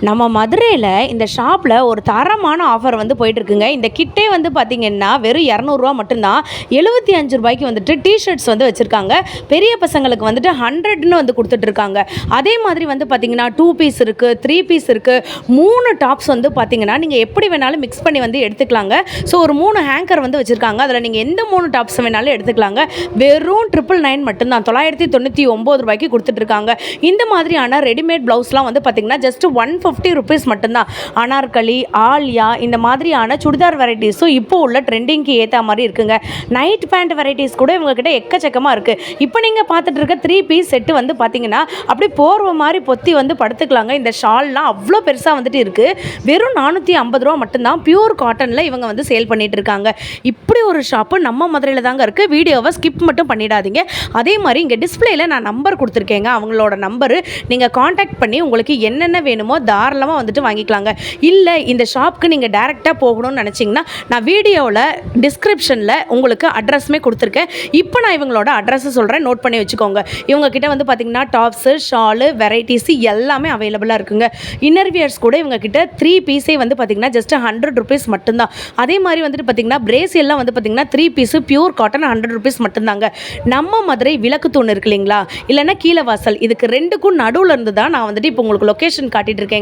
நம்ம மதுரையில் இந்த ஷாப்பில் ஒரு தரமான ஆஃபர் வந்து போயிட்டுருக்குங்க. இந்த கிட்டே வந்து பார்த்திங்கன்னா வெறும் 200 மட்டும்தான். 75 ரூபாய்க்கு வந்துட்டு டிஷர்ட்ஸ் வந்து வச்சுருக்காங்க. பெரிய பசங்களுக்கு வந்துட்டு 100ன்னு வந்து கொடுத்துட்ருக்காங்க. அதே மாதிரி வந்து பார்த்திங்கன்னா 2 பீஸ் இருக்குது, 3 பீஸ் இருக்குது, 3 டாப்ஸ் வந்து பார்த்திங்கன்னா நீங்கள் எப்படி வேணாலும் மிக்ஸ் பண்ணி வந்து எடுத்துக்கலாங்க. ஸோ ஒரு 3 ஹேங்கர் வந்து வச்சுருக்காங்க. அதில் நீங்கள் எந்த 3 டாப்ஸ் வேணாலும் எடுத்துக்கலாங்க. வெறும் 999 மட்டும்தான், 999 ரூபாய்க்கு கொடுத்துட்ருக்காங்க. இந்த மாதிரியான ரெடிமேட் ப்ளவுஸ்லாம் வந்து பார்த்திங்கன்னா ஜஸ்ட் 150 ரூபீஸ் மட்டும்தான். அனார்கலி, ஆலியா இந்த மாதிரியான சுடிதார் வெரைட்டிஸும் இப்போ உள்ள ட்ரெண்டிங்க்கு ஏற்ற மாதிரி இருக்குங்க. நைட் பேண்ட் வெரைட்டிஸ் கூட இவங்ககிட்ட எக்கச்சக்கமாக இருக்குது. இப்போ நீங்கள் பார்த்துட்டு இருக்க 3 பீஸ் செட்டு வந்து பார்த்தீங்கன்னா அப்படி போர்வை மாதிரி பொத்தி வந்து படுத்துக்கலாங்க. இந்த ஷால்லாம் அவ்வளோ பெருசாக வந்துட்டு இருக்குது. வெறும் 450 ரூபா மட்டும்தான். பியூர் காட்டனில் இவங்க வந்து சேல் பண்ணிட்டு இருக்காங்க. இப்படி ஒரு ஷாப்பு நம்ம மதுரையில் தாங்க இருக்குது. வீடியோவை ஸ்கிப் மட்டும் பண்ணிடாதீங்க. அதே மாதிரி இங்கே டிஸ்பிளேயில் நான் நம்பர் கொடுத்துருக்கேங்க. அவங்களோட நம்பரு நீங்கள் காண்டாக்ட் பண்ணி உங்களுக்கு என்னென்ன வேணுமோ தாராளமாக வந்துட்டு வாங்கிக்கலாங்க. இல்லை இந்த ஷாப்புக்கு நீங்கள் டைரெக்டாக போகணும்னு நினச்சிங்கன்னா நான் வீடியோவில் டிஸ்கிரிப்ஷனில் உங்களுக்கு அட்ரஸுமே கொடுத்துருக்கேன். இப்போ நான் இவங்களோட அட்ரஸை சொல்கிறேன், நோட் பண்ணி வச்சுக்கோங்க. இவங்ககிட்ட வந்து பார்த்திங்கன்னா டாப்ஸு, ஷாலு, வெரைட்டிஸு எல்லாமே அவைலபிளாக இருக்குங்க. இன்னர்வியர்ஸ் கூட இவங்ககிட்ட 3 பீஸே வந்து பார்த்திங்கன்னா ஜஸ்ட் 100 ரூபீஸ் மட்டும்தான். அதே மாதிரி வந்துட்டு பார்த்திங்கன்னா பிரேஸ் எல்லாம் வந்து பார்த்திங்கன்னா 3 பீஸு பியூர் காட்டன் 100 ரூபீஸ் மட்டும்தாங்க. நம்ம மதுரை விளக்கு தூண் இருக்கு இல்லைங்களா, இல்லைன்னா கீழே வாசல், இதுக்கு 2க்கும் நடுவில் இருந்து தான் நான் வந்துட்டு இப்போ உங்களுக்கு லொக்கேஷன் காட்டிகிட்டு இருக்கேங்க.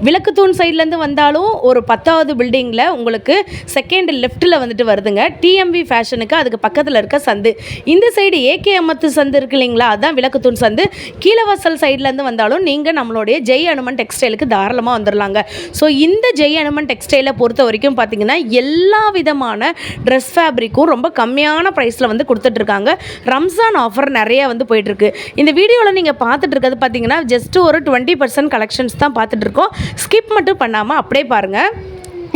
விளக்குத்தூண் சைட்லேருந்து வந்தாலும் ஒரு 10வது பில்டிங்கில் உங்களுக்கு செகண்ட் லெஃப்ட்டில் வந்துட்டு வருதுங்க. டிஎம்வி ஃபேஷனுக்கு அதுக்கு பக்கத்தில் இருக்க சந்து. இந்த சைடு ஏகே அம்மத்து சந்து இருக்கு இல்லைங்களா, அதுதான் விளக்குத்தூண் சந்து. கீழவாசல் சைட்லேருந்து வந்தாலும் நீங்கள் நம்மளுடைய ஜெய் அனுமன் டெக்ஸ்டைலுக்கு தாராளமாக வந்துடலாங்க. ஸோ இந்த ஜெய் அனுமன் டெக்ஸ்டைலை பொறுத்த வரைக்கும் பார்த்தீங்கன்னா எல்லா விதமான ட்ரெஸ் ஃபேப்ரிக்கும் ரொம்ப கம்மியான ப்ரைஸில் வந்து கொடுத்துட்ருக்காங்க. ரம்ஜான் ஆஃபர் நிறைய வந்து போயிட்டுருக்கு. இந்த வீடியோவில் நீங்கள் பார்த்துட்டு இருக்கிறது பார்த்தீங்கன்னா ஜஸ்ட் ஒரு 20% கலெக்ஷன்ஸ் தான் பார்த்துட்டு இருக்கோம். ஸ்கிப் மட்டும் பண்ணாமல் அப்படியே பாருங்கள்.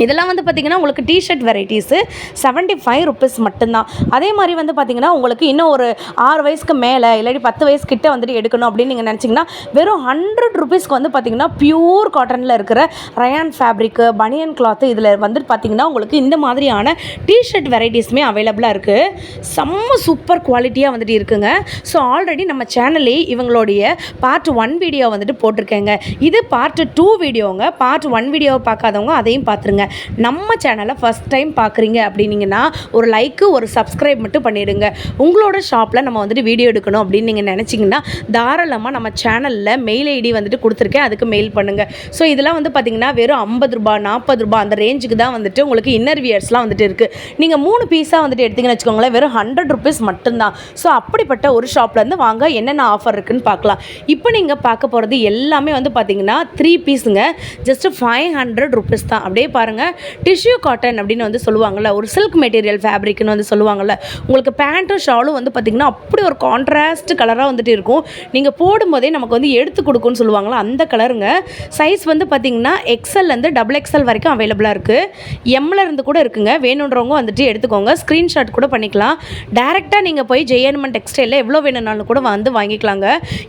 இதெல்லாம் வந்து பார்த்திங்கன்னா உங்களுக்கு டிஷர்ட் வெரைட்டிஸு 75 ரூபீஸ் மட்டும்தான். அதே மாதிரி வந்து பார்த்திங்கன்னா உங்களுக்கு இன்னும் ஒரு 6 வயசுக்கு மேலே இல்லாட்டி 10 வயசு கிட்ட வந்துட்டு எடுக்கணும் அப்படின்னு நீங்கள் நினச்சிங்கன்னா வெறும் 100 ரூபீஸ்க்கு வந்து பார்த்திங்கன்னா பியூர் காட்டனில் இருக்கிற ரயான் ஃபேப்ரிக்கு, பனியன் கிளாத்து இதில் வந்துட்டு பார்த்திங்கன்னா உங்களுக்கு இந்த மாதிரியான டிஷர்ட் வெரைட்டிஸுமே அவைலபிளாக இருக்குது. செம்ம சூப்பர் குவாலிட்டியாக வந்துட்டு இருக்குங்க. ஸோ ஆல்ரெடி நம்ம சேனல்லே இவங்களுடைய பார்ட் 1 வீடியோ வந்துட்டு போட்டிருக்கேங்க. இது பார்ட் 2 வீடியோங்க. பார்ட் 1 வீடியோவை பார்க்காதவங்க அதையும் பார்த்துருங்க. நம்ம சேனலை ஃபஸ்ட் டைம் பார்க்குறீங்க அப்படின்னீங்கன்னா ஒரு லைக்கு, ஒரு சப்ஸ்கிரைப் மட்டும் பண்ணிவிடுங்க. உங்களோட ஷாப்பில் நம்ம வந்துட்டு வீடியோ எடுக்கணும் அப்படின்னு நீங்கள் நினச்சிங்கன்னா தாராளமாக நம்ம சேனலில் மெயில் ஐடி வந்துட்டு கொடுத்துருக்கேன், அதுக்கு மெயில் பண்ணுங்கள். ஸோ இதெல்லாம் வந்து பார்த்திங்கன்னா வெறும் 50 ரூபா, 40 ரூபா அந்த ரேஞ்சுக்கு தான் வந்துட்டு உங்களுக்கு இன்னர்வியர்ஸ்லாம் வந்துட்டு இருக்குது. நீங்கள் 3 பீஸாக வந்துட்டு எடுத்திங்கன்னு வச்சுக்கோங்களேன், வெறும் 100 ரூபீஸ் மட்டும்தான். ஸோ அப்படிப்பட்ட ஒரு ஷாப்லேருந்து வாங்க என்னென்ன ஆஃபர் இருக்குதுன்னு பார்க்கலாம். இப்போ நீங்கள் பார்க்க போகிறது எல்லாமே வந்து பார்த்திங்கன்னா 3 பீஸுங்க, ஜஸ்ட்டு 500 ரூபீஸ் தான். அப்படியே பாருங்கள். டிஷ்யூ காட்டன் அப்படின்னு வந்து சொல்லுவாங்கள்ல, ஒரு சில்க் மெட்டீரியல் ஃபேப்ரிக்னு வந்து சொல்லுவாங்கள்ல. உங்களுக்கு பேண்ட்டும் ஷாலும் வந்து பார்த்திங்கன்னா அப்படி ஒரு கான்ட்ராஸ்ட் கலராக வந்துட்டு இருக்கும். நீங்கள் போடும்போதே நமக்கு வந்து எடுத்து கொடுக்குன்னு சொல்லுவாங்களா அந்த கலருங்க. சைஸ் வந்து பார்த்திங்கன்னா எக்ஸல்லேருந்து XXL வரைக்கும் அவைலபிளாக இருக்குது. எம்மில் இருந்து கூட இருக்குங்க. வேணுன்றவங்க வந்துட்டு எடுத்துக்கோங்க, ஸ்க்ரீன்ஷாட் கூட பண்ணிக்கலாம். டேரெக்டாக நீங்கள் போய் ஜெய் அனுமன் டெக்ஸ்டைலில் எவ்வளோ வேணும்னாலும் கூட வந்து வாங்கிக்கலாங்க.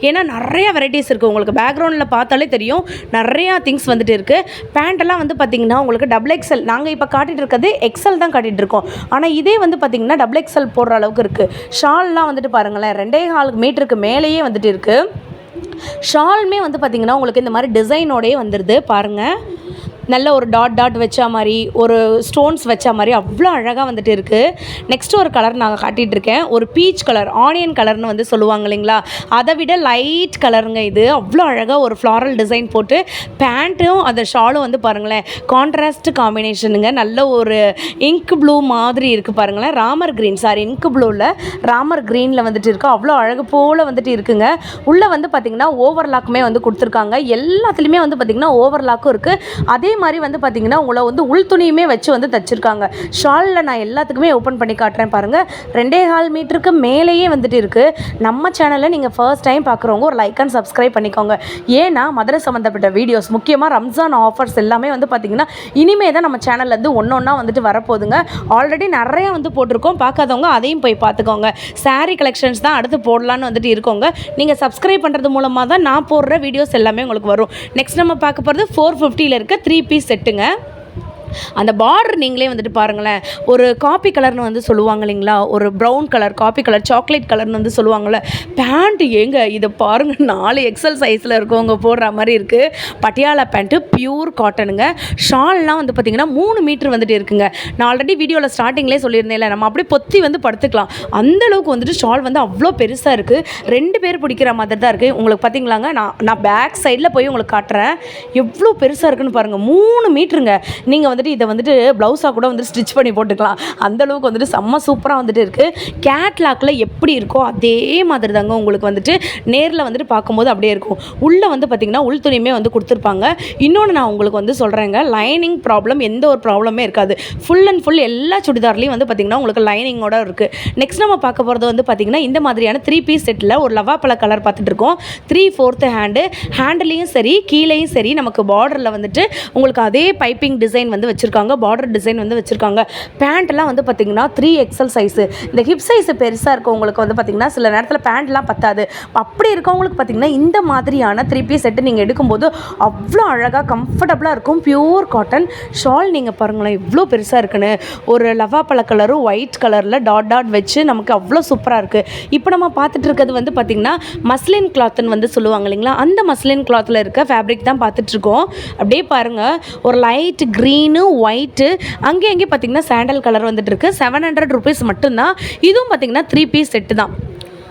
ஏன்னா நிறைய வெரைட்டிஸ் இருக்குது. உங்களுக்கு பேக்ரவுண்டில் பார்த்தாலே தெரியும் நிறையா திங்ஸ் வந்துட்டு இருக்குது. பேண்ட்டெல்லாம் வந்து பார்த்திங்கன்னா உங்களுக்கு XXL, நாங்கள் இப்போ காட்டிகிட்டு இருக்கிறது XL தான் காட்டிகிட்டு இருக்கோம். ஆனால் இதே வந்து பார்த்திங்கன்னா XXL போடுற அளவுக்கு இருக்குது. ஷால்லாம் வந்துட்டு பாருங்களேன் 2.25 மீட்டருக்கு மேலேயே வந்துட்டு இருக்குது. ஷாலுமே வந்து பார்த்திங்கன்னா உங்களுக்கு இந்த மாதிரி டிசைனோடையே வந்துடுது பாருங்கள். நல்ல ஒரு டாட் வச்ச மாதிரி, ஒரு ஸ்டோன்ஸ் வச்ச மாதிரி அவ்வளோ அழகாக வந்துட்டு இருக்குது. நெக்ஸ்ட் ஒரு கலர் நாங்கள் காட்டிகிட்டு இருக்கேன், ஒரு பீச் கலர், ஆனியன் கலர்னு வந்து சொல்லுவாங்க இல்லைங்களா, அதை விட லைட் கலருங்க இது. அவ்வளோ அழகாக ஒரு ஃப்ளாரல் டிசைன் போட்டு பேண்ட்டும் அந்த ஷாலும் வந்து பாருங்களேன் கான்ட்ராஸ்ட் காம்பினேஷனுங்க. நல்ல ஒரு இங்க் ப்ளூ மாதிரி இருக்குது பாருங்களேன். ராமர் க்ரீன், சாரி இங்க் ப்ளூவில் ராமர் க்ரீனில் வந்துட்டு இருக்குது. அவ்வளோ அழகு போல் வந்துட்டு இருக்குங்க. உள்ளே வந்து பார்த்திங்கன்னா ஓவர்லாக்குமே வந்து கொடுத்துருக்காங்க. எல்லாத்துலேயுமே வந்து பார்த்திங்கன்னா ஓவர்லாக்கும் இருக்குது. அதே மாதிரி வந்து பார்த்திங்கன்னா உங்களை வந்து உள் துணியுமே வச்சு வந்து தச்சிருக்காங்க. ஷாலில் நான் எல்லாத்துக்குமே ஓப்பன் பண்ணி காட்டுறேன் பாருங்கள். 2.25 மீட்டருக்கு மேலேயே வந்துட்டு இருக்குது. நம்ம சேனலில் நீங்கள் ஃபர்ஸ்ட் டைம் பார்க்குறவங்க ஒரு லைக் அண்ட் சப்ஸ்கிரைப் பண்ணிக்கோங்க. ஏன்னா மதுரை சம்மந்தப்பட்ட வீடியோஸ், முக்கியமாக ரம்ஜான் ஆஃபர்ஸ் எல்லாமே வந்து பார்த்திங்கன்னா இனிமேல் தான் நம்ம சேனல்லேருந்து ஒன்றா வந்துட்டு வரப்போகுதுங்க. ஆல்ரெடி நிறைய வந்து போட்டிருக்கோம், பார்க்காதவங்க அதையும் போய் பார்த்துக்கோங்க. சாரீ கலெக்ஷன்ஸ் தான் அடுத்து போடலான்னு வந்துட்டு இருக்கோங்க. நீங்கள் சப்ஸ்கிரைப் பண்ணுறது மூலமாக தான் நான் போடுற வீடியோஸ் எல்லாமே உங்களுக்கு வரும். நெக்ஸ்ட் நம்ம பார்க்க போகிறது 450 இருக்க 3 பீஸ் செட்டுங்க. அந்த பார்டர் நீங்களே வந்துட்டு பாருங்களேன், ஒரு காப்பி கலர்னு வந்து சொல்லுவாங்க இல்லைங்களா, ஒரு brown colour, coffee colour, chocolate கலர்னு வந்து சொல்லுவாங்கள்ல. பேண்ட் ஏங்க இதை பாருங்கள், 4 எக்ஸல் சைஸில் இருக்கவங்க போடுற மாதிரி இருக்குது. பட்டியாலா பேண்ட்டு பியூர் காட்டனுங்க. ஷால்லாம் வந்து பார்த்திங்கன்னா 3 மீட்டர் வந்துட்டு இருக்குங்க. நான் ஆல்ரெடி வீடியோவில் ஸ்டார்டிங்லேயே சொல்லியிருந்தேன்ல, நம்ம அப்படியே பொத்தி வந்து படுத்துக்கலாம். அந்தளவுக்கு வந்துட்டு ஷால் வந்து அவ்வளோ பெருசாக இருக்குது. 2 பேர் பிடிக்கிற மாதிரி தான் இருக்குது. உங்களுக்கு பார்த்திங்களாங்க, நான் பேக் சைடில் போய் உங்களுக்கு காட்டுறேன். எவ்வளோ பெருசாக இருக்குன்னு பாருங்கள். 3 மீட்டருங்க. நீங்கள் வந்துட்டு இதை வந்துட்டு ப்ளவுஸாக கூட வந்து ஸ்டிச் பண்ணி போட்டுக்கலாம். அந்தளவுக்கு வந்துட்டு செம்ம சூப்பராக வந்துட்டு இருக்குது. கேட்லாக்கில் எப்படி இருக்கோ அதே மாதிரி தாங்க உங்களுக்கு வந்துட்டு நேரில் வந்துட்டு பார்க்கும்போது அப்படியே இருக்கும். உள்ளே வந்து பார்த்திங்கன்னா உள் துணியுமே வந்து கொடுத்துருப்பாங்க. இன்னொன்று நான் உங்களுக்கு வந்து சொல்கிறேங்க, லைனிங் ப்ராப்ளம் எந்த ஒரு ப்ராப்ளமே இருக்காது. ஃபுல் அண்ட் ஃபுல் எல்லா சுடிதார்லேயும் வந்து பார்த்திங்கன்னா உங்களுக்கு லைனிங்கோட இருக்குது. நெக்ஸ்ட் நம்ம பார்க்க போகிறது வந்து பார்த்திங்கன்னா இந்த மாதிரியான 3 பீஸ் செட்டில் ஒரு லவாப்பழ கலர் பார்த்துட்டு இருக்கோம். 3/4 ஹேண்டுலேயும் சரி கீழேயும் சரி நமக்கு பார்டரில் வந்துட்டு உங்களுக்கு அதே பைப்பிங் டிசைன் வந்து வச்சுருக்காங்க. பார்டர் டிசைன் வந்து வச்சுருக்காங்க. பேண்ட்லாம் வந்து பார்த்திங்கன்னா 3XL சைஸு. இந்த ஹிப் சைஸு பெருசாக இருக்கவங்களுக்கு வந்து பார்த்திங்கன்னா சில நேரத்தில் பேண்ட்லாம் பத்தாது. அப்படி இருக்கவங்களுக்கு பார்த்திங்கன்னா இந்த மாதிரியான 3 பீஸ் செட்டு நீங்கள் எடுக்கும்போது அவ்வளோ அழகாக கம்ஃபர்டபுளாக இருக்கும். பியூர் காட்டன் ஷால் நீங்கள் பாருங்களேன் எவ்வளோ பெருசாக இருக்குன்னு. ஒரு லவாப்பழ கலரும் ஒயிட் கலரில் டாட் வச்சு நமக்கு அவ்வளோ சூப்பராக இருக்குது. இப்போ நம்ம பார்த்துட்டு இருக்கிறது வந்து பார்த்திங்கன்னா மஸ்லின் கிளாத்துன்னு வந்து சொல்லுவாங்க இல்லைங்களா, அந்த மஸ்லின் கிளாத்தில் இருக்க ஃபேப்ரிக் தான் பார்த்துட்ருக்கோம். அப்படியே பாருங்கள், ஒரு லைட் க்ரீனு ஒயிட்டு அங்கே பார்த்திங்கன்னா சாண்டல் கலர் வந்துட்டு இருக்குது. 700 rupees மட்டும்தான். இதுவும் பார்த்திங்கன்னா 3 பீஸ் செட்டு தான்.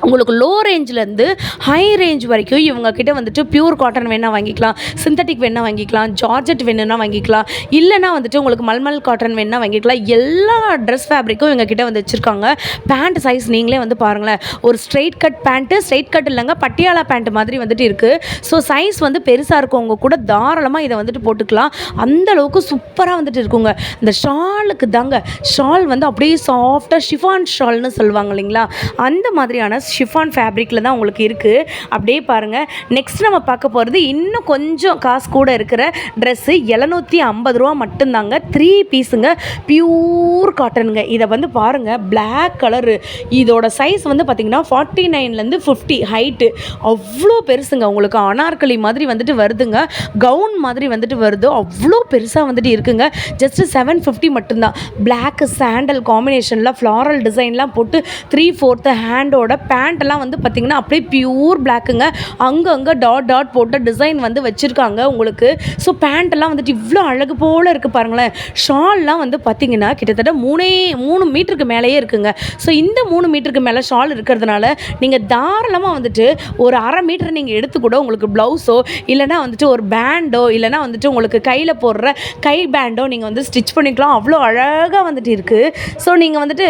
உங்களுக்கு லோ ரேஞ்சிலேருந்து ஹை ரேஞ்ச் வரைக்கும் இவங்கக்கிட்ட வந்துட்டு பியூர் காட்டன் வேணால் வாங்கிக்கலாம், சிந்தட்டிக் வேணால் வாங்கிக்கலாம், ஜார்ஜெட் வேணுன்னா வாங்கிக்கலாம், இல்லைனா வந்துட்டு உங்களுக்கு மல்மல் காட்டன் வேணால் வாங்கிக்கலாம். எல்லா ட்ரெஸ் ஃபேப்ரிக்கும் இவங்கக்கிட்ட வந்து வச்சுருக்காங்க. பேண்ட் சைஸ் நீங்களே வந்து பாருங்களேன், ஒரு straight cut pant, straight cut இல்லைங்க பட்டியாலா பேண்ட் மாதிரி வந்துட்டு இருக்குது. ஸோ சைஸ் வந்து பெருசாக இருக்கவங்க கூட தாராளமாக இதை வந்துட்டு போட்டுக்கலாம். அந்தளவுக்கு சூப்பராக வந்துட்டு இருக்குங்க. இந்த ஷாலுக்கு தாங்க, ஷால் வந்து அப்படியே சாஃப்டாக ஷிஃபான் ஷால்னு சொல்லுவாங்க இல்லைங்களா, அந்த மாதிரியான ஷிஃபான் ஃபேப்ரிக்கில் தான் உங்களுக்கு இருக்குது. அப்படியே பாருங்கள். நெக்ஸ்ட் நம்ம பார்க்க போகிறது இன்னும் கொஞ்சம் காசு கூட இருக்கிற ட்ரெஸ்ஸு. 750 ரூபா மட்டும்தாங்க. 3 பீஸுங்க, பியூர் காட்டனுங்க. இதை வந்து பாருங்கள், பிளாக் கலரு. இதோட சைஸ் வந்து பார்த்திங்கன்னா 49லேருந்து 50 ஹைட்டு. அவ்வளோ பெருசுங்க. உங்களுக்கு அனார்கலி மாதிரி வந்துட்டு வருதுங்க, கவுன் மாதிரி வந்துட்டு வருது. அவ்வளோ பெருசாக வந்துட்டு இருக்குங்க. ஜஸ்ட்டு 750 மட்டும்தான். பிளாக் சாண்டல் காம்பினேஷனில் ஃப்ளாரல் டிசைன்லாம் போட்டு 3/4 ஹேண்டோட பேண்ட்டெல்லாம் வந்து பார்த்திங்கன்னா அப்படியே பியூர் பிளாக்குங்க. அங்கங்கே டாட் போட்ட டிசைன் வந்து வச்சுருக்காங்க உங்களுக்கு. ஸோ பேண்ட்டெல்லாம் வந்துட்டு இவ்வளோ அழகு போல் இருக்குது பாருங்களேன். ஷால்லாம் வந்து பார்த்திங்கன்னா கிட்டத்தட்ட 3 மீட்டருக்கு மேலேயே இருக்குங்க. ஸோ இந்த 3 மீட்டருக்கு மேலே ஷால் இருக்கிறதுனால நீங்கள் தாராளமாக வந்துட்டு ஒரு 1/2 மீட்டர் நீங்கள் எடுத்து கூட உங்களுக்கு ப்ளவுஸோ இல்லைனா வந்துட்டு ஒரு பேண்டோ இல்லைனா வந்துட்டு உங்களுக்கு கையில் போடுற கை பேண்டோ நீங்கள் வந்து ஸ்டிச் பண்ணிக்கலாம். அவ்வளோ அழகாக வந்துட்டு இருக்குது. ஸோ நீங்கள் வந்துட்டு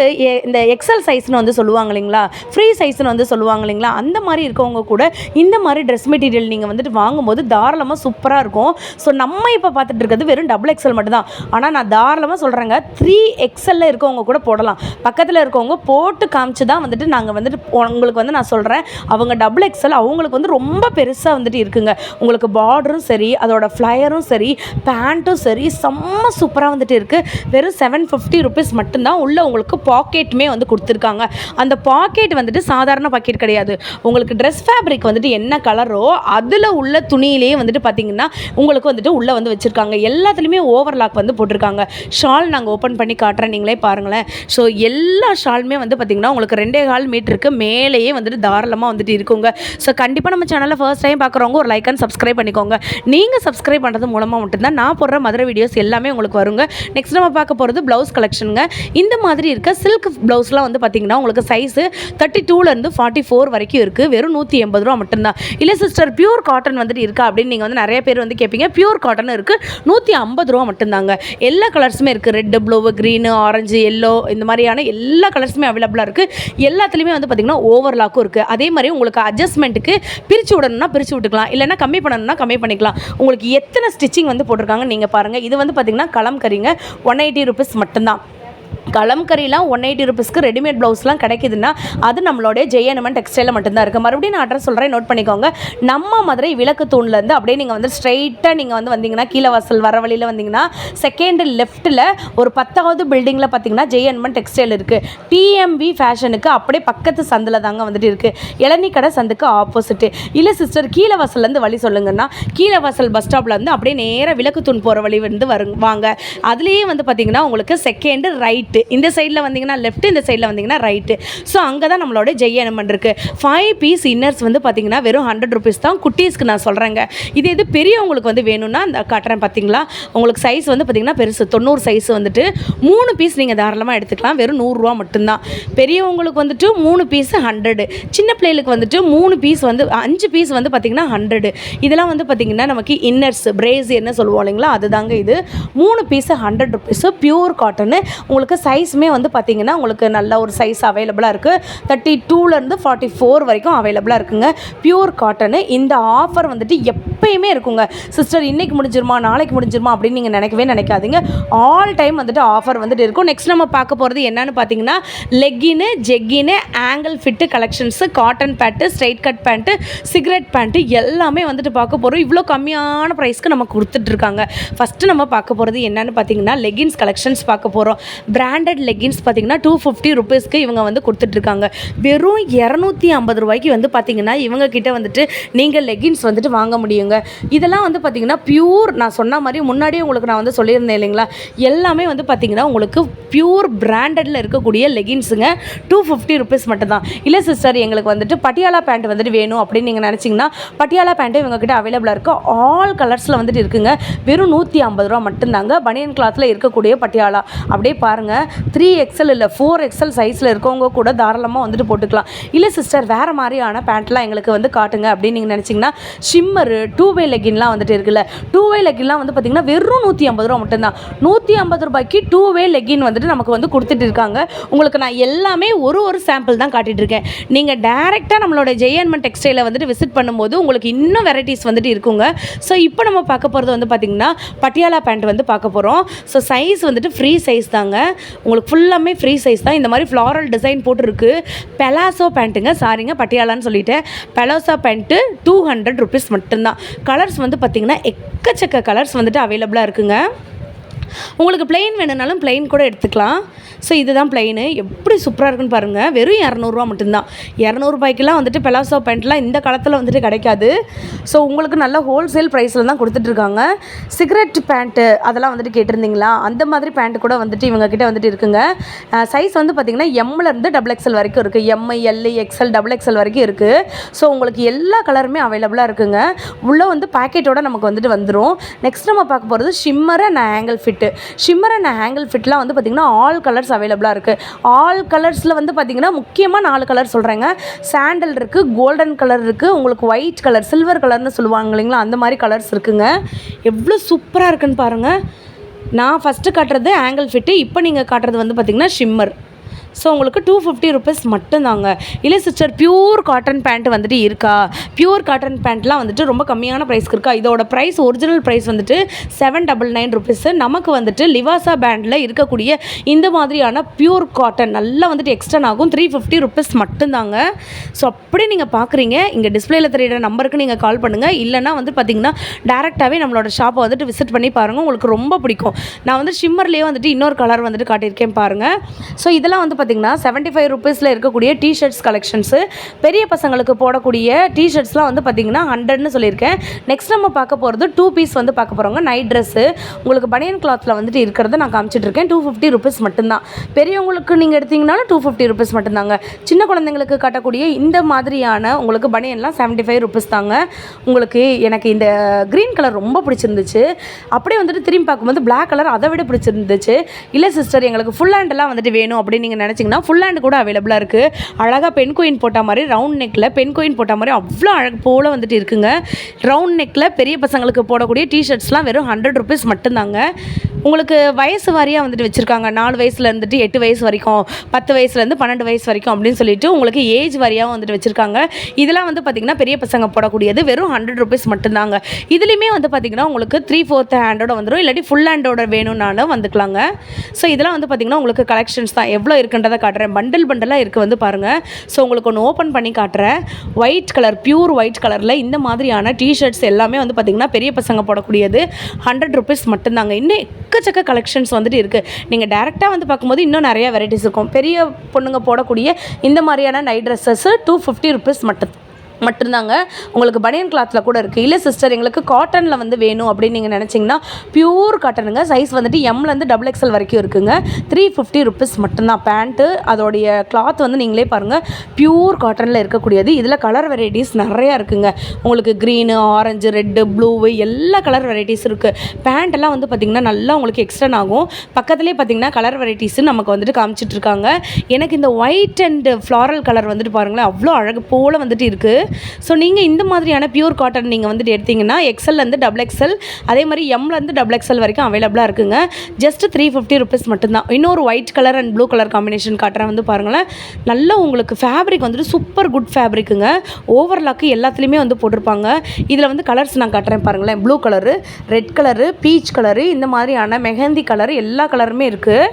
இந்த எக்ஸல் சைஸ்னு வந்து சொல்லுவாங்க இல்லைங்களா, ஃப்ரீ சைஸ்னு வந்து சொல்லுவாங்க இல்லைங்களா, அந்த மாதிரி இருக்கவங்க கூட இந்த மாதிரி ட்ரெஸ் மெட்டீரியல் நீங்கள் வந்துட்டு வாங்கும்போது தாராளமாக சூப்பராக இருக்கும். ஸோ நம்ம இப்போ பார்த்துட்டு இருக்கிறது வெறும் XXL மட்டும்தான். ஆனால் நான் தாராளமாக சொல்கிறேங்க, 3XL இருக்கவங்க கூட போடலாம். பக்கத்தில் இருக்கவங்க போட்டு காமிச்சு தான் வந்துட்டு நாங்கள் வந்துட்டு உங்களுக்கு வந்து நான் சொல்கிறேன். அவங்க XXL அவங்களுக்கு வந்து ரொம்ப பெருசாக வந்துட்டு இருக்குங்க. உங்களுக்கு பார்டரும் சரி, அதோட ஃப்ளையரும் சரி, பேண்ட்டும் சரி, செம்ம சூப்பராக வந்துட்டு இருக்குது. வெறும் 750 rupees மட்டும்தான். உள்ள உங்களுக்கு பாக்கெட்டுமே வந்து கொடுத்துருக்காங்க. அந்த பாக்கெட் வந்துட்டு சாதாரண பாக்கெட் கிடையாது. உங்களுக்கு ட்ரெஸ் ஃபேப்ரிக் வந்துட்டு என்ன கலரோ அதில் உள்ள துணியிலே வந்துட்டு பார்த்திங்கன்னா உங்களுக்கு வந்துட்டு உள்ளே வந்து வச்சுருக்காங்க. எல்லாத்துலேயுமே ஓவர்லாக் வந்து போட்டிருக்காங்க. ஷால் நாங்கள் ஓப்பன் பண்ணி காட்டுறேன், நீங்களே பாருங்களேன். ஸோ எல்லா ஷாலுமே வந்து பார்த்திங்கன்னா உங்களுக்கு 2.25 மீட்டருக்கு மேலேயே வந்துட்டு தாராளமாக வந்துட்டு இருக்குங்க. ஸோ கண்டிப்பாக நம்ம சேனலில் ஃபர்ஸ்ட் டைம் பார்க்குறவங்க ஒரு லைக் அண்ட் சப்ஸ்கிரைப் பண்ணிக்கோங்க. நீங்கள் சப்ஸ்கிரைப் பண்ணுறது மூலமாக மட்டும்தான் நான் போடுற மதுரை வீடியோஸ் எல்லாமே உங்களுக்கு வருங்க. நெக்ஸ்ட் நம்ம பார்க்க போகிறது ப்ளவுஸ் கலெக்ஷனுங்க. இந்த மாதிரி இருக்க சில்க் ப்ளவுஸ்லாம் வந்து பார்த்திங்கன்னா உங்களுக்கு சைஸு 32லேருந்து 44 வரைக்கும் இருக்குது. வெறும் 180 ரூபா மட்டும்தான். இல்லை சிஸ்டர் பியூர் காட்டன் வந்துட்டு இருக்கா அப்படின்னு நீங்கள் வந்து நிறைய பேர் வந்து கேட்பீங்க. பியூர் காட்டன் இருக்குது, 150 ரூபா மட்டும்தாங்க. எல்லா கலர்ஸுமே இருக்குது. Red, blue, green, orange, yellow, இந்த மாதிரியான எல்லா கலர்ஸுமே அவைலபிளாக இருக்குது. எல்லாத்துலேயுமே வந்து பார்த்திங்கன்னா ஓவர்லாக்கும் இருக்குது. அதே மாதிரி உங்களுக்கு அட்ஜஸ்ட்மெண்ட்டுக்கு பிரித்து விடணும்னா பிரித்து விட்டுக்கலாம், இல்லைனா கம்மி பண்ணணும்னா கம்மி பண்ணிக்கலாம். உங்களுக்கு எத்தனை ஸ்டிச்சிங் வந்து போட்டிருக்காங்க நீங்கள் பாருங்கள். இது வந்து பார்த்திங்கன்னா கலம்கரிங்க, 180 rupees மட்டும்தான். கலம்கரிலாம் 180 ருபீஸ்க்கு ரெடிமேட் ப்ளவுஸ்லாம் கிடைக்குதுன்னா அது நம்மளுடைய ஜெயன்எம்என் டெக்ஸ்டைலில் மட்டும்தான் இருக்குது. மறுபடியும் நான் அட்ரஸ் சொல்கிறேன், நோட் பண்ணிக்கோங்க. நம்ம மதுரை விளக்கு தூண்லேருந்து அப்படியே நீங்கள் வந்து ஸ்ட்ரைட்டாக நீங்கள் வந்து வந்தீங்கன்னா கீழே வாசல் வர வழியில் வந்தீங்கன்னா செகண்ட் லெஃப்ட்டில் ஒரு 10வது பில்டிங்கில் பார்த்தீங்கன்னா ஜெயன்எம்என் டெக்ஸ்டைல் இருக்குது. டிஎம்பி ஃபேஷனுக்கு அப்படியே பக்கத்து சந்தில் தாங்க வந்துட்டு இருக்குது. இளநீ கடை சந்துக்கு ஆப்போசிட்டு. இல்லை சிஸ்டர் கீழே வாசல்லேருந்து வழி சொல்லுங்கன்னா கீழே வாசல் பஸ் ஸ்டாப்லேருந்து அப்படியே நேராக விளக்கு தூண் போகிற வழி வந்து வாங்க. அதுலேயே வந்து பார்த்தீங்கன்னா உங்களுக்கு செகண்ட் ரைட்டு, இந்த சைடில் வந்தீங்கன்னா லெஃப்ட், இந்த சைடில் வந்தீங்கன்னா ரைட்டு. ஸோ அங்கே தான் நம்மளோட ஜெயன்எம்என் இருக்குது. 5 பீஸ் இன்னர்ஸ் வந்து பார்த்தீங்கன்னா வெறும் 100 ருபீஸ் தான். குட்டீஸ்க்கு நான் சொல்கிறேங்க. இது பெரியவங்களுக்கு வந்து வேணும்னா அந்த காட்டுறேன் பார்த்தீங்களா, உங்களுக்கு சைஸ் வந்து பார்த்தீங்கன்னா பெருசு 90 சைஸ் வந்துட்டு 3 பீஸ் நீங்கள் தாராளமாக எடுத்துக்கலாம். வெறும் 100 ரூபா மட்டும்தான். பெரியவங்களுக்கு வந்துட்டு 3 பீஸ் 100, சின்ன பிள்ளைகளுக்கு வந்துட்டு 3 பீஸ் வந்து 5 பீஸ் வந்து பார்த்தீங்கன்னா 100. இதெல்லாம் வந்து பார்த்தீங்கன்னா நமக்கு இன்னர்ஸ் பிரேசியர்னு சொல்லுவோம் இல்லைங்களா, அதுதாங்க இது. 3 பீஸ் 100 ருபீஸ். Pure cotton. உங்களுக்கு சைஸுமே வந்து பார்த்தீங்கன்னா உங்களுக்கு நல்ல ஒரு சைஸ் அவைலபிளாக இருக்குது. 32லேருந்து 44 வரைக்கும் அவைலபிளாக இருக்குங்க. Pure cotton. இந்த ஆஃபர் வந்துட்டு எப்பயுமே இருக்குங்க சிஸ்டர். இன்றைக்கி முடிஞ்சிருமா நாளைக்கு முடிஞ்சிருமா அப்படின்னு நீங்கள் நினைக்காதீங்க. ஆல் டைம் வந்துட்டு ஆஃபர் வந்துட்டு இருக்கும். நெக்ஸ்ட் நம்ம பார்க்க போகிறது என்னன்னு பார்த்தீங்கன்னா லெக்கின்னு, ஜெக்கின்னு, ankle fit collections, cotton pant, straight cut pant, cigarette pant எல்லாமே வந்துட்டு பார்க்க போகிறோம். இவ்வளோ கம்மியான ப்ரைஸ்க்கு நம்ம கொடுத்துட்ருக்காங்க. ஃபஸ்ட்டு நம்ம பார்க்க போகிறது என்னன்னு பார்த்தீங்கன்னா லெகின்ஸ் கலெக்ஷன்ஸ் பார்க்க போகிறோம். பிராண்டட் லெகின்ஸ் பார்த்தீங்கன்னா 250 ருபீஸ்க்கு இவங்க வந்து கொடுத்துட்ருக்காங்க. வெறும் 250 ரூபாய்க்கு வந்து பார்த்தீங்கன்னா இவங்க கிட்ட வந்துட்டு நீங்கள் லெகின்ஸ் வந்துட்டு வாங்க முடியுங்க. இதெல்லாம் வந்து பார்த்தீங்கன்னா பியூர், நான் சொன்ன மாதிரி முன்னாடியே உங்களுக்கு நான் வந்து சொல்லியிருந்தேன் இல்லைங்களா, எல்லாமே வந்து பார்த்தீங்கன்னா உங்களுக்கு பியூர் பிராண்டடில் இருக்கக்கூடிய லெகின்ஸுங்க. 250 ருபீஸ் மட்டும்தான். இல்லை சிஸ்டர் எங்களுக்கு வந்துட்டு பட்டியாலா பேண்ட் வந்துட்டு வேணும் அப்படின்னு நீங்கள் நினச்சிங்கன்னா பட்டியாலா பேண்ட்டு இவங்க கிட்ட அவைலபிளாக இருக்குது. ஆல் கலர்ஸில் வந்துட்டு இருக்குங்க. வெறும் 150 ரூபா மட்டும்தாங்க. பனியன் கிளாத்தில் இருக்கக்கூடிய பட்டியாலா அப்படியே பாருங்கள். 3XL இல்லை 4XL சைஸில் இருக்கவங்க கூட தாராளமாக வந்துட்டு போட்டுக்கலாம். இல்லை சிஸ்டர் வேறு மாதிரியான பேண்ட்லாம் எங்களுக்கு வந்து காட்டுங்க அப்படின்னு நீங்கள் நினச்சிங்கன்னா ஷிம்மரு, 2-வே லெகின்லாம் வந்துட்டு இருக்குல்ல, 2-வே லெகின்லாம் வந்து பார்த்திங்கன்னா வெறும் 150 ரூபா மட்டும்தான். 150 ரூபாய்க்கு 2-வே லெகின் வந்துட்டு நமக்கு வந்து கொடுத்துட்டு இருக்காங்க. உங்களுக்கு நான் எல்லாமே ஒரு சாம்பிள் தான் காட்டிகிட்டு இருக்கேன். நீங்கள் டேரெக்டாக நம்மளோட ஜெயன்எம்என் டெக்ஸ்டைலை வந்துட்டு விசிட் பண்ணும்போது உங்களுக்கு இன்னும் வெரைட்டிஸ் வந்துட்டு இருக்குங்க. ஸோ இப்போ நம்ம பார்க்க போகிறது வந்து பார்த்திங்கன்னா பட்டியாலா பேண்ட் வந்து பார்க்க போகிறோம். ஸோ சைஸ் வந்துட்டு ஃப்ரீ சைஸ் தாங்க. உங்களுக்கு ஃபுல்லாமே ஃப்ரீ சைஸ் தான். இந்த மாதிரி ஃப்ளாரல் டிசைன் போட்டுருக்கு. பெலாசோ பேண்ட்டுங்க, சாரிங்க பட்டியாலான்னு சொல்லிட்டேன். பெலாசோ பேண்ட்டு 200 ருபீஸ் மட்டும்தான். கலர்ஸ் வந்து பார்த்திங்கன்னா எக்கச்சக்க கலர்ஸ் வந்துட்டு அவைலபிளாக இருக்குங்க. உங்களுக்கு பிளெயின் வேணுனாலும் பிளெயின் கூட எடுத்துக்கலாம். ஸோ இதுதான் பிளெயின். எப்படி சூப்பராக இருக்குன்னு பாருங்கள். வெறும் 200 ரூபா மட்டும்தான். 200 ரூபாய்க்கெலாம் வந்துட்டு பெலாசோ பேண்ட்லாம் இந்த காலத்தில் வந்துட்டு கிடைக்காது. ஸோ உங்களுக்கு நல்ல ஹோல்சேல் ப்ரைஸில் தான் கொடுத்துட்ருக்காங்க. சிகரெட் பேண்ட்டு அதெல்லாம் வந்துட்டு கேட்டிருந்தீங்களா, அந்த மாதிரி பேண்ட்டு கூட வந்துட்டு இவங்ககிட்ட வந்துட்டு இருக்குங்க. சைஸ் வந்து பார்த்திங்கன்னா எம்லேருந்து XXL வரைக்கும் இருக்குது. ML, XL, XXL வரைக்கும் இருக்குது. ஸோ உங்களுக்கு எல்லா கலருமே அவைலபிளாக இருக்குங்க. உள்ளே வந்து பேக்கெட்டோட நமக்கு வந்துட்டு வந்துடும். நெக்ஸ்ட் நம்ம பார்க்க போகிறது shimmer and ankle fit. Shimmer and ankle ஃபிட்லாம் வந்து பார்த்திங்கன்னா ஆல் கலர்ஸ் அவைலபிளாக இருக்குது. ஆல் கலர்ஸில் வந்து பார்த்திங்கன்னா முக்கியமாக 4 கலர் சொல்கிறேங்க. சாண்டல் இருக்குது, கோல்டன் கலர் இருக்குது, உங்களுக்கு ஒயிட் கலர், சில்வர் கலர்னு சொல்லுவாங்க இல்லைங்களா, அந்த மாதிரி கலர்ஸ் இருக்குங்க. எவ்வளோ சூப்பராக இருக்குன்னு பாருங்கள். நான் ஃபஸ்ட்டு காட்டுறது ஆங்கிள் ஃபிட்டு, இப்போ நீங்கள் காட்டுறது வந்து பார்த்திங்கன்னா ஷிம்மர். ஸோ உங்களுக்கு 250 ருபீஸ் மட்டும்தாங்க. இல்லை சிஸ்டர் பியூர் காட்டன் பேண்ட் வந்துட்டு இருக்கா, பியூர் காட்டன் பேண்ட்லாம் வந்துட்டு ரொம்ப கம்மியான ப்ரைஸ்க்கு இருக்கா. இதோட ப்ரைஸ் ஒரிஜினல் ப்ரைஸ் வந்துட்டு 799 ருபீஸு. நமக்கு வந்துட்டு லிவாசா பேண்டில் இருக்கக்கூடிய இந்த மாதிரியான பியூர் காட்டன் நல்லா வந்துட்டு எக்ஸ்டன் ஆகும். 350 ருபீஸ் மட்டும்தாங்க. ஸோ அப்படியே நீங்கள் பார்க்குறீங்க, இங்கே டிஸ்பிளேயில் தெரியிற நம்பருக்கு நீங்கள் கால் பண்ணுங்கள். இல்லைனா வந்து பார்த்திங்கன்னா டேரெக்டாகவே நம்மளோட ஷாப்பை வந்துட்டு விசிட் பண்ணி பாருங்கள், உங்களுக்கு ரொம்ப பிடிக்கும். நான் வந்து ஷிம்மர்லேயே வந்துட்டு இன்னொரு கலர் வந்துட்டு காட்டியிருக்கேன் பாருங்கள். ஸோ இதெல்லாம் வந்து பார்த்திங்கன்னா 75 ருபீஸில் இருக்கக்கூடிய டிஷர்ட்ஸ் கலெக்ஷன்ஸு. பெரிய பசங்களுக்கு போடக்கூடிய டிஷர்ட்ஸ்லாம் வந்து பார்த்திங்கன்னா 100ன்னு சொல்லியிருக்கேன். நெக்ஸ்ட் நம்ம பார்க்க போகிறது 2 பீஸ் வந்து பார்க்க போகிறோங்க. நைட் ட்ரெஸ்ஸு உங்களுக்கு பனியன் கிளாத்தில் வந்துட்டு இருக்கிறத நான் காமிச்சிட்ருக்கேன். 250 ருபீஸ் மட்டும்தான். பெரியவங்களுக்கு நீங்கள் எடுத்திங்கனாலும் 250 ருபீஸ் மட்டும்தாங்க. சின்ன குழந்தைங்களுக்கு காட்டக்கூடிய இந்த மாதிரியான உங்களுக்கு பனியன்லாம் 75 ருபீஸ் தாங்க. உங்களுக்கு எனக்கு இந்த க்ரீன் கலர் ரொம்ப பிடிச்சிருந்துச்சு. அப்படியே வந்துட்டு திரும்பி பார்க்கும்போது பிளாக் கலர் அதை விட பிடிச்சிருந்துச்சு. இல்லை சிஸ்டர் எங்களுக்கு ஃபுல் ஹேண்டெல்லாம் வந்துட்டு வேணும் அப்படின்னு நீங்கள் நினச்சிங்கன்னா ஃபுல் ஹேண்ட் கூட அவைலபிளாக இருக்குது. அழகாக பென் குயின் போட்ட மாதிரி ரவுண்ட் நெக்கில் பென் குயின் போட்ட மாதிரி அவ்வளோ அழகு போல் வந்துட்டு இருக்குங்க. ரவுண்ட் நெக்கில் பெரிய பசங்களுக்கு போடக்கூடிய டிஷர்ட்ஸ்லாம் வெறும் 100 ருபீஸ் மட்டும்தாங்க. உங்களுக்கு வயசு வாரியாக வந்துட்டு வச்சுருக்காங்க. 4 வயசுல இருந்துட்டு 8 வயசு வரைக்கும், 10 வயசுலேருந்து 12 வயசு வரைக்கும் அப்படின்னு சொல்லிட்டு உங்களுக்கு ஏஜ் வாரியாகவும் வந்துட்டு வச்சுருக்காங்க. இதெல்லாம் வந்து பார்த்திங்கன்னா பெரிய பசங்க போடக்கூடியது வெறும் 100 ருபீஸ் மட்டும்தாங்க. இதுலேயுமே வந்து பார்த்திங்கன்னா உங்களுக்கு 3/4 ஹேண்டோட வந்துடும், இல்லாட்டி ஃபுல் ஹேண்டோட வேணும்னாலும் வந்துக்கலாங்க. ஸோ இதெல்லாம் வந்து பார்த்திங்கன்னா உங்களுக்கு கலெக்ஷன்ஸ் தான். எவ்வளோ இருக்குன்றதை காட்டுறேன். பண்டலாக இருக்குது வந்து பாருங்கள். ஸோ உங்களுக்கு ஒன்று ஓப்பன் பண்ணி காட்டுறேன். ஒயிட் கலர், பியூர் ஒயிட் கலரில் இந்த மாதிரியான டிஷர்ட்ஸ் எல்லாமே வந்து பார்த்திங்கன்னா பெரிய பசங்க போடக்கூடியது 100 ருபீஸ் மட்டும்தாங்க. இன்னும் எக்கச்சக்க கலெக்ஷன்ஸ் வந்துட்டு இருக்குது. நீங்கள் டேரெக்டாக வந்து பார்க்கும்போது இன்னும் நிறையா வெரைட்டிஸ் இருக்கும். பெரிய பொண்ணுங்க போடக்கூடிய இந்த மாதிரியான நைட் ட்ரெஸ்ஸஸ் 250 ருபீஸ் மட்டும்தாங்க. உங்களுக்கு பனியன் கிளாத்தில் கூட இருக்குது. இல்லை சிஸ்டர் எங்களுக்கு காட்டனில் வந்து வேணும் அப்படின்னு நீங்கள் நினச்சிங்கன்னா பியூர் காட்டனுங்க. சைஸ் வந்துட்டு எம்லேருந்து XXL வரைக்கும் இருக்குங்க. 350 ருபீஸ் மட்டும்தான். பேண்ட்டு அதோடைய கிளாத் வந்து நீங்களே பாருங்கள், பியூர் காட்டனில் இருக்கக்கூடியது. இதில் கலர் வெரைட்டிஸ் நிறையா இருக்குங்க. உங்களுக்கு க்ரீனு, ஆரஞ்சு, ரெட்டு, ப்ளூ எல்லா கலர் வெரைட்டிஸ் இருக்குது. பேண்ட்டெல்லாம் வந்து பார்த்திங்கன்னா நல்லா உங்களுக்கு எக்ஸ்டர்ன் ஆகும். பக்கத்துலேயே பார்த்திங்கன்னா கலர் வெரைட்டிஸு நமக்கு வந்துட்டு காமிச்சிட்ருக்காங்க. எனக்கு இந்த ஒயிட் அண்ட் ஃப்ளாரல் கலர் வந்துட்டு பாருங்களேன், அவ்வளோ அழகு போல் வந்துட்டு இருக்குது. ஸோ நீங்கள் இந்த மாதிரியான பியூர் காட்டன் நீங்கள் வந்துட்டு எடுத்திங்கன்னா XLலேருந்து XXL, அதே மாதிரி எம்லேருந்து XXL வரைக்கும் அவைலபிளாக இருக்குங்க. ஜஸ்ட் 350 ருபீஸ் மட்டும்தான். இன்னொரு white colour and blue colour combination காட்டுறேன் வந்து பாருங்களேன். நல்லா உங்களுக்கு ஃபேப்ரிக் வந்துட்டு சூப்பர் குட் ஃபேப்ரிக்குங்க. ஓவர்லாக்கு எல்லாத்துலேயுமே வந்து போட்டிருப்பாங்க. இதில் வந்து கலர்ஸ் நான் காட்டுறேன் பாருங்களேன். Blue colour, red colour, peach colour, இந்த மாதிரியான மெஹந்தி கலரு எல்லா கலருமே இருக்குது.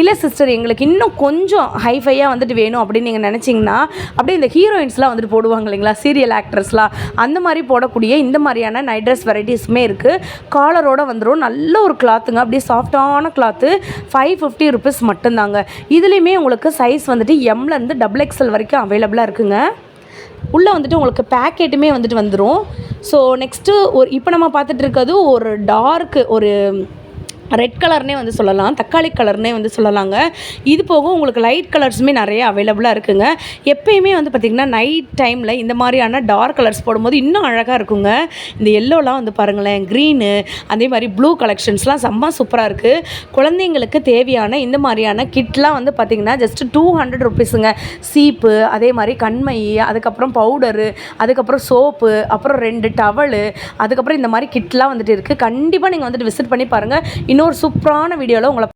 இல்லை சிஸ்டர் எங்களுக்கு இன்னும் கொஞ்சம் ஹைஃபையாக வந்துட்டு வேணும் அப்படின்னு நீங்கள் நினச்சிங்கன்னா அப்படியே இந்த ஹீரோயின்ஸ்லாம் வந்துட்டு போடுவாங்க இல்லைங்களா, சீரியல் ஆக்ட்ரஸ்லாம், அந்த மாதிரி போடக்கூடிய இந்த மாதிரியான நைட் ட்ரெஸ் வெரைட்டிஸுமே இருக்குது. காலரோடு வந்துடும். நல்ல ஒரு கிளாத்துங்க, அப்படியே சாஃப்டான கிளாத்து. 550 ருபீஸ் மட்டும்தாங்க. இதுலேயுமே உங்களுக்கு சைஸ் வந்துட்டு எம்லேருந்து XXL வரைக்கும் அவைலபிளாக இருக்குங்க. உள்ளே வந்துட்டு உங்களுக்கு பேக்கெட்டுமே வந்துட்டு வந்துடும். ஸோ நெக்ஸ்ட்டு இப்போ நம்ம பார்த்துட்டு இருக்கிறது ஒரு டார்க்கு ஒரு ரெட் கலர்னே வந்து சொல்லலாம், தக்காளி கலர்னே வந்து சொல்லலாங்க. இது போக உங்களுக்கு லைட் கலர்ஸுமே நிறைய அவைலபிளாக இருக்குங்க. எப்பயுமே வந்து பார்த்திங்கன்னா நைட் டைமில் இந்த மாதிரியான டார்க் கலர்ஸ் போடும்போது இன்னும் அழகாக இருக்குங்க. இந்த எல்லோலாம் வந்து பாருங்களேன், க்ரீனு, அதே மாதிரி ப்ளூ கலெக்ஷன்ஸ்லாம் செம்ம சூப்பராக இருக்குது. குழந்தைங்களுக்கு தேவையான இந்த மாதிரியான கிட்லாம் வந்து பார்த்திங்கன்னா ஜஸ்ட் 200 ருபீஸுங்க. சீப்பு, அதே மாதிரி கண்மை, அதுக்கப்புறம் பவுடரு, அதுக்கப்புறம் சோப்பு, அப்புறம் 2 டவலு, அதுக்கப்புறம் இந்த மாதிரி கிட்லாம் வந்துட்டு இருக்குது. கண்டிப்பாக நீங்கள் வந்துட்டு விசிட் பண்ணி பாருங்கள். இன்னொரு சூப்பரான வீடியோவில் உங்களை